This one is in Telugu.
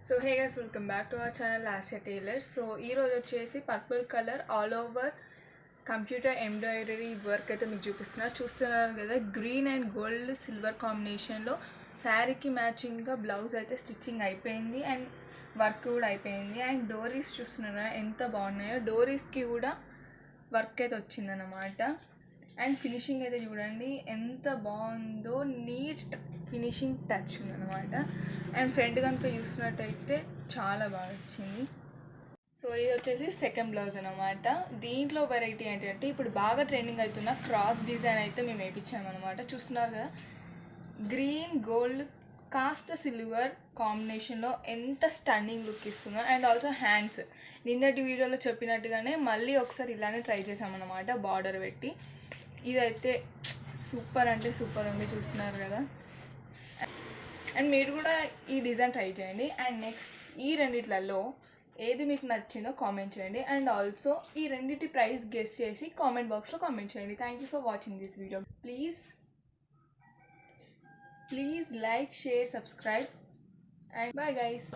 So hey guys, welcome back to our channel Lasya tailor. So ఈరోజు వచ్చేసి purple colour all over computer embroidery work అయితే మీకు చూస్తున్నారు కదా. గ్రీన్ అండ్ గోల్డ్ సిల్వర్ కాంబినేషన్లో శారీకి మ్యాచింగ్గా బ్లౌజ్ అయితే స్టిచ్చింగ్ అయిపోయింది అండ్ వర్క్ కూడా అయిపోయింది. అండ్ డోరీస్ చూస్తున్నారా ఎంత బాగున్నాయో. డోరీస్కి కూడా వర్క్ అయితే వచ్చిందన్నమాట. అండ్ ఫినిషింగ్ అయితే చూడండి ఎంత బాగుందో, నీట్ ఫినిషింగ్ టచ్ ఉందన్నమాట. అండ్ ఫ్రంట్ కనుక చూసినట్టయితే చాలా బాగా వచ్చింది. సో ఇది వచ్చేసి సెకండ్ బ్లౌజ్ అనమాట. దీంట్లో వెరైటీ ఏంటంటే ఇప్పుడు బాగా ట్రెండింగ్ అవుతున్న క్రాస్ డిజైన్ అయితే మేము వేయించామన్నమాట. చూస్తున్నారు కదా, గ్రీన్ గోల్డ్ కాస్త సిల్వర్ కాంబినేషన్లో ఎంత స్టన్నింగ్ లుక్ ఇస్తుందో. అండ్ ఆల్సో హ్యాండ్స్ నిన్నటి వీడియోలో చెప్పినట్టుగానే మళ్ళీ ఒకసారి ఇలానే ట్రై చేసామన్నమాట, బార్డర్ పెట్టి. ఇదైతే సూపర్ అంటే సూపర్ ఉంది, చూస్తున్నారు కదా. అండ్ మీరు కూడా ఈ డిజైన్ ట్రై చేయండి. అండ్ నెక్స్ట్ ఈ రెండిట్లలో ఏది మీకు నచ్చిందో కామెంట్ చేయండి. అండ్ ఆల్సో ఈ రెండింటి ప్రైస్ గెస్ చేసి కామెంట్ బాక్స్లో కామెంట్ చేయండి. Thank you for watching this video. Please like, share, subscribe, and bye guys.